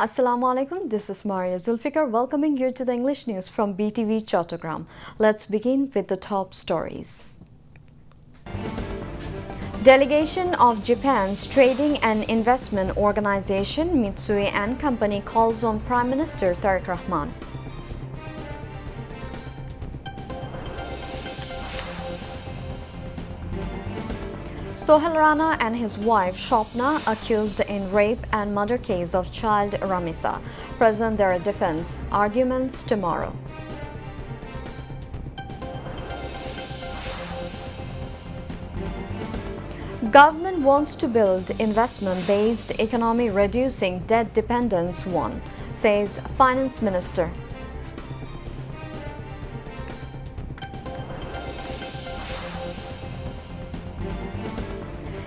Assalamu alaikum, this is Maria Zulfikar welcoming you to the English news from Btv-Chattogram. Let's begin with the top stories. Delegation of Japan's trading and investment organization Mitsui & Company calls on Prime Minister Tariq Rahman. Sohail Rana and his wife Shopna accused in rape and murder case of child Ramisa present their defense arguments tomorrow. Government wants to build investment-based economy reducing debt dependence, says Finance Minister.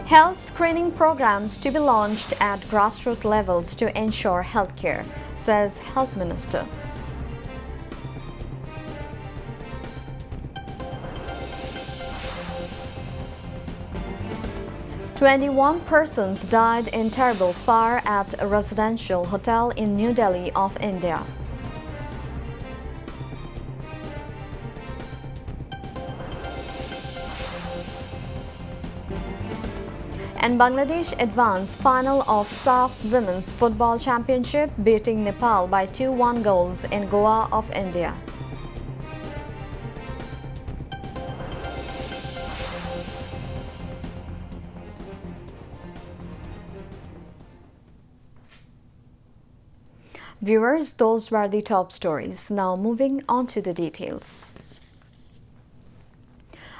Health screening programs to be launched at grassroots levels to ensure healthcare, says Health Minister. "21 persons died in terrible fire at a residential hotel in New Delhi of India. And Bangladesh advanced final of SAF Women's Football Championship, beating Nepal by 2-1 goals in Goa of India. Viewers, those were the top stories. Now moving on to the details.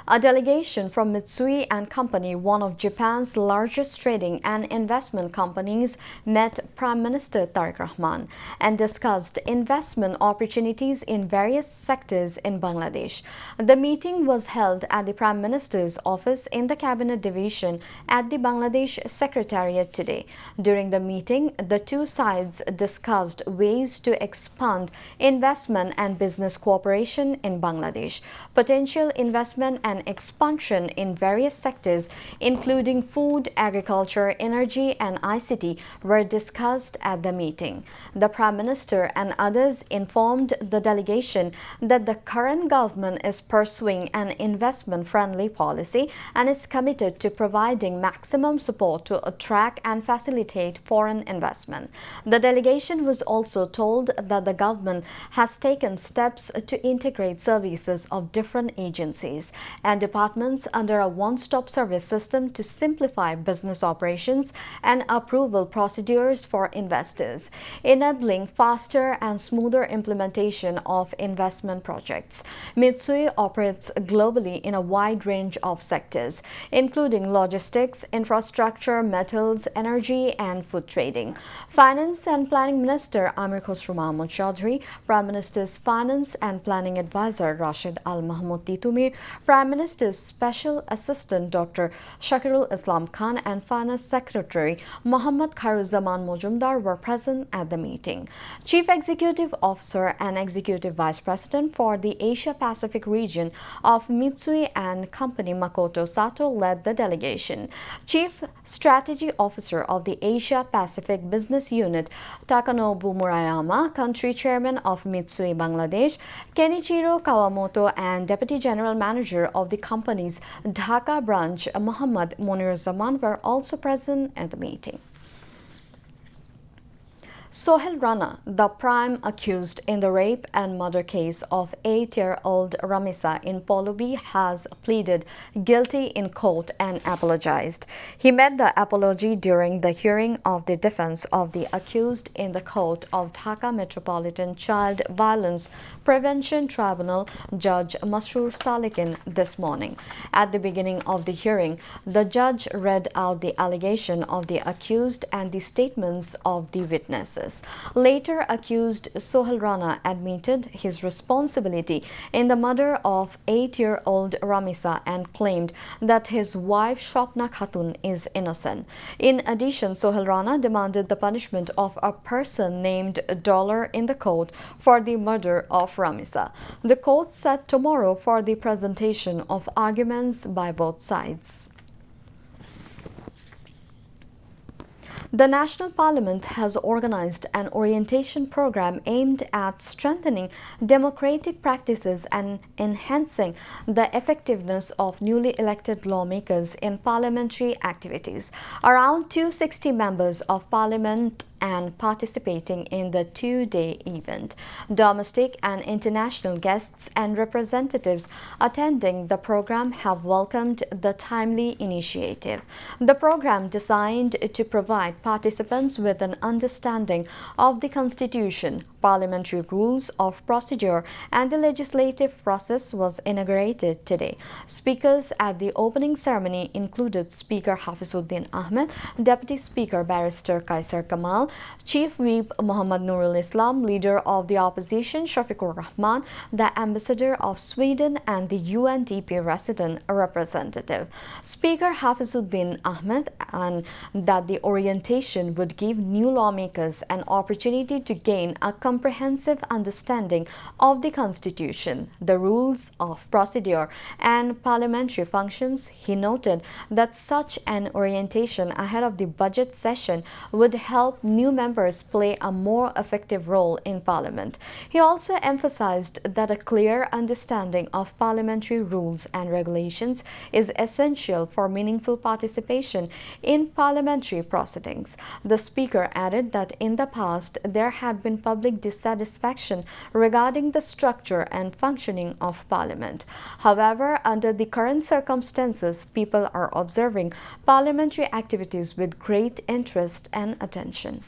A delegation from Mitsui & Company, one of Japan's largest trading and investment companies, met Prime Minister Tariq Rahman and discussed investment opportunities in various sectors in Bangladesh. The meeting was held at the Prime Minister's office in the Cabinet Division at the Bangladesh Secretariat today. During the meeting, the two sides discussed ways to expand investment and business cooperation in Bangladesh, potential investment and expansion in various sectors, including food, agriculture, energy, and ICT, were discussed at the meeting. The Prime Minister and others informed the delegation that the current government is pursuing an investment-friendly policy and is committed to providing maximum support to attract and facilitate foreign investment. The delegation was also told that the government has taken steps to integrate services of different agencies and departments under a one-stop service system to simplify business operations and approval procedures for investors, enabling faster and smoother implementation of investment projects. Mitsui operates globally in a wide range of sectors, including logistics, infrastructure, metals, energy, and food trading. Finance and Planning Minister Amir Khosrow Mahmood Chaudhry, Prime Minister's Finance and Planning Advisor Rashid Al Mahmood Titumir, Prime Minister's Special Assistant Dr. Shakirul Islam Khan and Finance Secretary Mohammad Khairuzaman Mojumdar were present at the meeting. Chief Executive Officer and Executive Vice President for the Asia-Pacific region of Mitsui & Company Makoto Sato led the delegation. Chief Strategy Officer of the Asia-Pacific Business Unit Takanobu Murayama, Country Chairman of Mitsui Bangladesh Kenichiro Kawamoto, and Deputy General Manager of the company's Dhaka branch Muhammad Munir Zaman were also present at the meeting. Sohail Rana, the prime accused in the rape and murder case of 8-year-old Ramisa in Polubi, has pleaded guilty in court and apologized. He made the apology during the hearing of the defense of the accused in the court of Dhaka Metropolitan Child Violence Prevention Tribunal Judge Masroor Salikin this morning. At the beginning of the hearing, the judge read out the allegation of the accused and the statements of the witnesses. Later, accused Sohail Rana admitted his responsibility in the murder of 8-year-old Ramisa and claimed that his wife Shopna Khatun is innocent. In addition, Sohail Rana demanded the punishment of a person named Dollar in the court for the murder of Ramisa. The court set tomorrow for the presentation of arguments by both sides. The National Parliament has organized an orientation program aimed at strengthening democratic practices and enhancing the effectiveness of newly elected lawmakers in parliamentary activities. Around 260 members of Parliament and participating in the two-day event. Domestic and international guests and representatives attending the program have welcomed the timely initiative. The program, designed to provide participants with an understanding of the Constitution, parliamentary rules of procedure and the legislative process, was inaugurated today. Speakers at the opening ceremony included Speaker Hafizuddin Ahmed, Deputy Speaker Barrister Kaisar Kamal, Chief Whip Muhammad Nurul Islam, Leader of the Opposition Shafiqur Rahman, the Ambassador of Sweden and the UNDP resident representative. Speaker Hafizuddin Ahmed and that the orientation would give new lawmakers an opportunity to gain a comprehensive understanding of the Constitution, the rules of procedure and parliamentary functions. He noted that such an orientation ahead of the budget session would help new members play a more effective role in Parliament. He also emphasized that a clear understanding of parliamentary rules and regulations is essential for meaningful participation in parliamentary proceedings. The Speaker added that in the past there had been public dissatisfaction regarding the structure and functioning of Parliament. However, under the current circumstances, people are observing parliamentary activities with great interest and attention.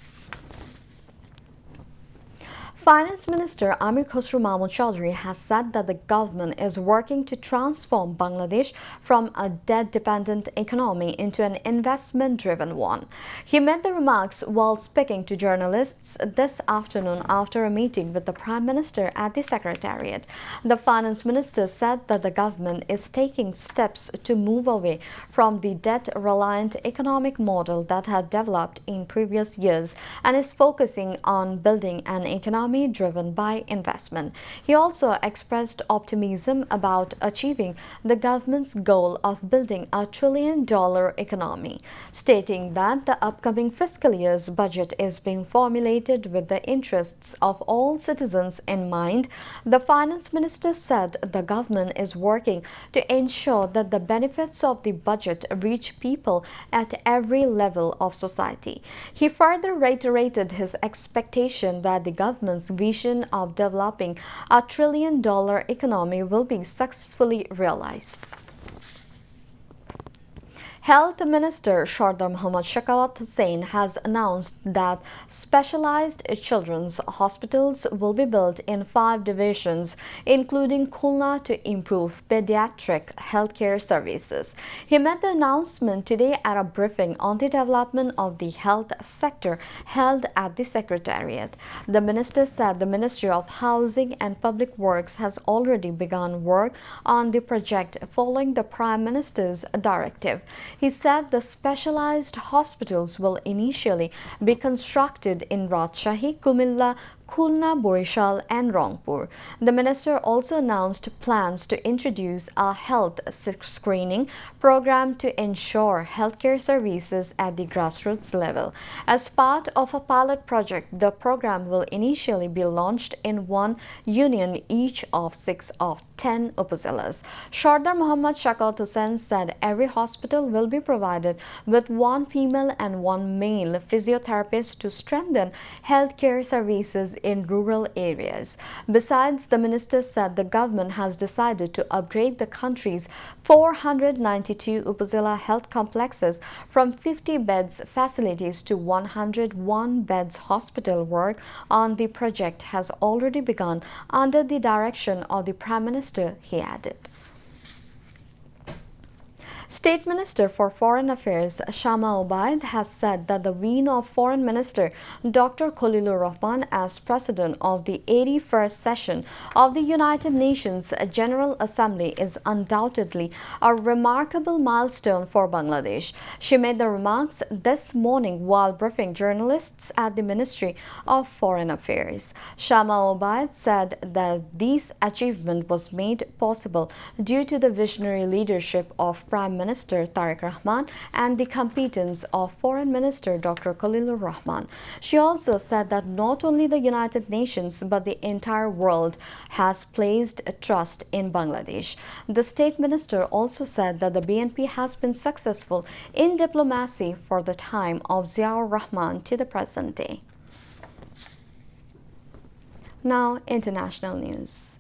Finance Minister Amir Khosrow Mahmood Chaudhry has said that the government is working to transform Bangladesh from a debt-dependent economy into an investment-driven one. He made the remarks while speaking to journalists this afternoon after a meeting with the Prime Minister at the Secretariat. The Finance Minister said that the government is taking steps to move away from the debt-reliant economic model that had developed in previous years and is focusing on building an economy driven by investment. He also expressed optimism about achieving the government's goal of building a $1 trillion economy, stating that the upcoming fiscal year's budget is being formulated with the interests of all citizens in mind. The Finance Minister said the government is working to ensure that the benefits of the budget reach people at every level of society. He further reiterated his expectation that the government's vision of developing a $1 trillion economy will be successfully realized. Health Minister Shardar Mohammad Shakawat Hussain has announced that specialized children's hospitals will be built in 5 divisions, including Khulna, to improve pediatric healthcare services. He made the announcement today at a briefing on the development of the health sector held at the Secretariat. The minister said the Ministry of Housing and Public Works has already begun work on the project following the Prime Minister's directive. He said the specialized hospitals will initially be constructed in Rajshahi, Kumilla, Khulna, Borishal and Rangpur. The minister also announced plans to introduce a health screening program to ensure healthcare services at the grassroots level. As part of a pilot project, the program will initially be launched in one union each of 6 of 10 upazilas. Shardar Mohammad Shakawat Hussain said every hospital will be provided with 1 female and 1 male physiotherapist to strengthen healthcare services in rural areas. Besides, the minister said the government has decided to upgrade the country's 492 upazila health complexes from 50 beds facilities to 101 beds. Hospital work on the project has already begun under the direction of the Prime Minister, he added. State Minister for Foreign Affairs Shama Obaid has said that the win of Foreign Minister Dr. Khalilur Rahman as President of the 81st session of the United Nations General Assembly is undoubtedly a remarkable milestone for Bangladesh. She made the remarks this morning while briefing journalists at the Ministry of Foreign Affairs. Shama Obaid said that this achievement was made possible due to the visionary leadership of Prime Prime Minister Tariq Rahman and the competence of Foreign Minister Dr. Khalilur Rahman. She also said that not only the United Nations but the entire world has placed trust in Bangladesh. The State Minister also said that the BNP has been successful in diplomacy for the time of Ziaur Rahman to the present day. Now, international news.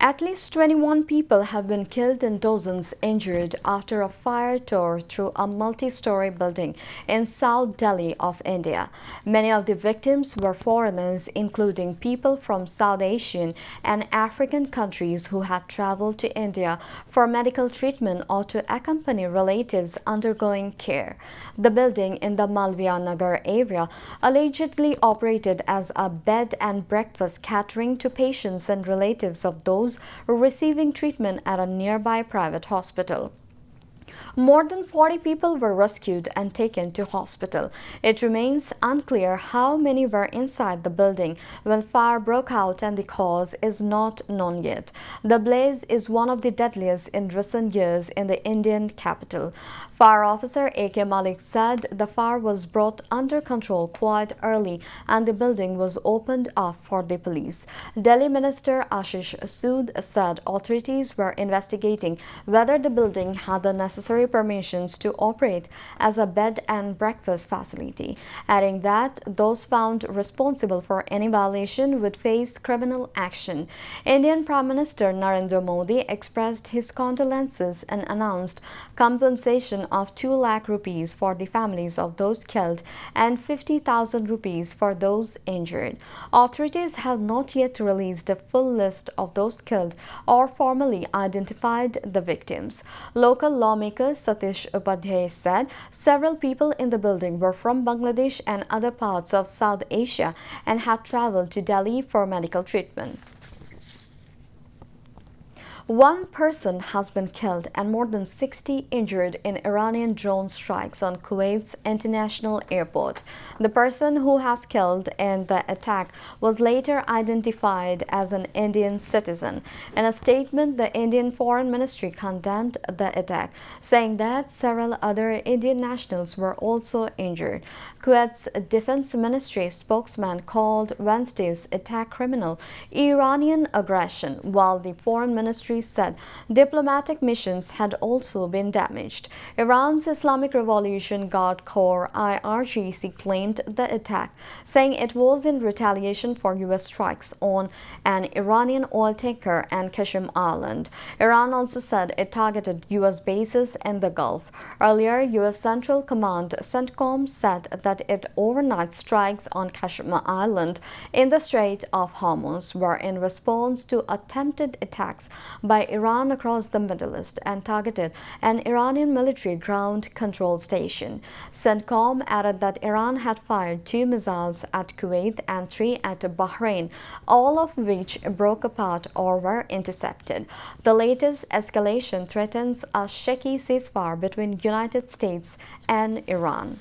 At least 21 people have been killed and dozens injured after a fire tore through a multi-story building in South Delhi of India. Many of the victims were foreigners, including people from South Asian and African countries who had traveled to India for medical treatment or to accompany relatives undergoing care. The building in the Malviya Nagar area allegedly operated as a bed and breakfast catering to patients and relatives of those receiving treatment at a nearby private hospital. More than 40 people were rescued and taken to hospital. It remains unclear how many were inside the building when fire broke out, and the cause is not known yet. The blaze is one of the deadliest in recent years in the Indian capital. Fire officer A.K. Malik said the fire was brought under control quite early and the building was opened up for the police. Delhi Minister Ashish Sood said authorities were investigating whether the building had the necessary permissions to operate as a bed and breakfast facility, adding that those found responsible for any violation would face criminal action. Indian Prime Minister Narendra Modi expressed his condolences and announced compensation of 2 lakh rupees for the families of those killed and 50,000 rupees for those injured. Authorities have not yet released a full list of those killed or formally identified the victims. Local lawmaker Satish Upadhyay said several people in the building were from Bangladesh and other parts of South Asia and had traveled to Delhi for medical treatment. One person has been killed and more than 60 injured in Iranian drone strikes on Kuwait's international airport. The person who was killed in the attack was later identified as an Indian citizen. In a statement, the Indian Foreign Ministry condemned the attack, saying that several other Indian nationals were also injured. Kuwait's Defense Ministry spokesman called Wednesday's attack criminal Iranian aggression, while the Foreign Ministry said diplomatic missions had also been damaged. Iran's Islamic Revolution Guard Corps (IRGC) claimed the attack, saying it was in retaliation for U.S. strikes on an Iranian oil tanker and Qasem Island. Iran also said it targeted U.S. bases in the Gulf. Earlier, U.S. Central Command CENTCOM said that its overnight strikes on Qasem Island in the Strait of Hormuz were in response to attempted attacks by Iran across the Middle East and targeted an Iranian military ground control station. CENTCOM added that Iran had fired 2 missiles at Kuwait and 3 at Bahrain, all of which broke apart or were intercepted. The latest escalation threatens a shaky ceasefire between the United States and Iran.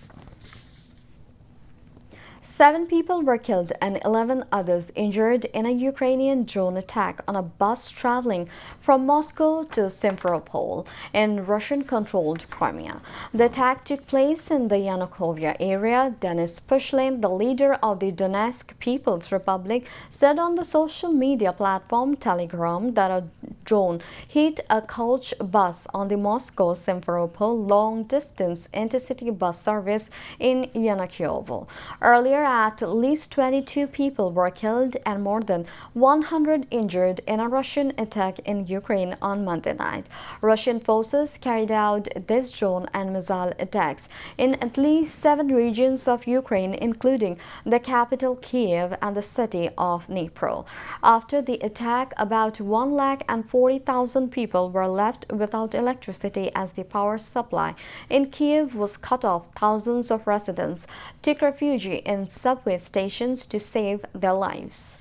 7 people were killed and 11 others injured in a Ukrainian drone attack on a bus traveling from Moscow to Simferopol in Russian-controlled Crimea. The attack took place in the Yanukovia area. Denis Pushlin, the leader of the Donetsk People's Republic, said on the social media platform Telegram that a drone hit a coach bus on the Moscow-Simferopol long-distance intercity bus service in Yanukovia. Earlier, at least 22 people were killed and more than 100 injured in a Russian attack in Ukraine on Monday night. Russian forces carried out this drone and missile attacks in at least 7 regions of Ukraine, including the capital Kiev and the city of Dnipro. After the attack, about 140,000 people were left without electricity as the power supply in Kiev was cut off. Thousands of residents took refuge in subway stations to save their lives.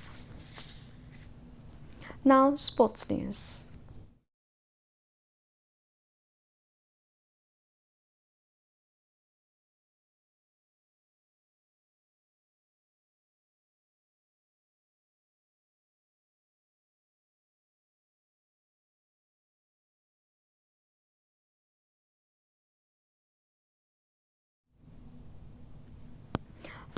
Now, sports news.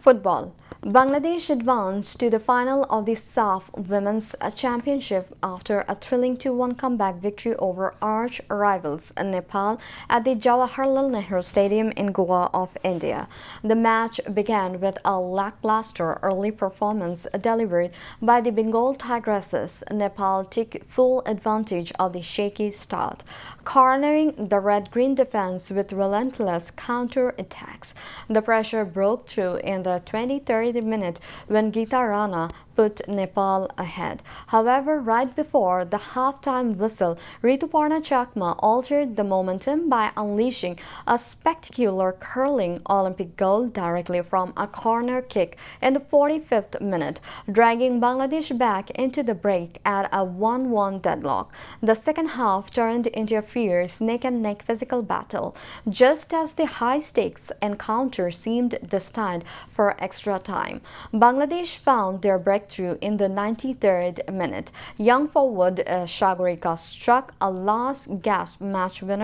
Football. Bangladesh advanced to the final of the SAF Women's Championship after a thrilling 2-1 comeback victory over arch rivals Nepal at the Jawaharlal Nehru Stadium in Goa of India. The match began with a lackluster early performance delivered by the Bengal Tigresses. Nepal took full advantage of the shaky start, cornering the red-green defense with relentless counter-attacks. The pressure broke through in the 23rd minute when Geeta Rana put Nepal ahead. However, right before the half-time whistle, Rituparna Chakma altered the momentum by unleashing a spectacular curling Olympic goal directly from a corner kick in the 45th minute, dragging Bangladesh back into the break at a 1-1 deadlock. The second half turned into a fierce neck-and-neck physical battle, just as the high-stakes encounter seemed destined for extra time. Bangladesh found their breakthrough in the 93rd minute. Young forward Sagarika struck a last-gasp match winner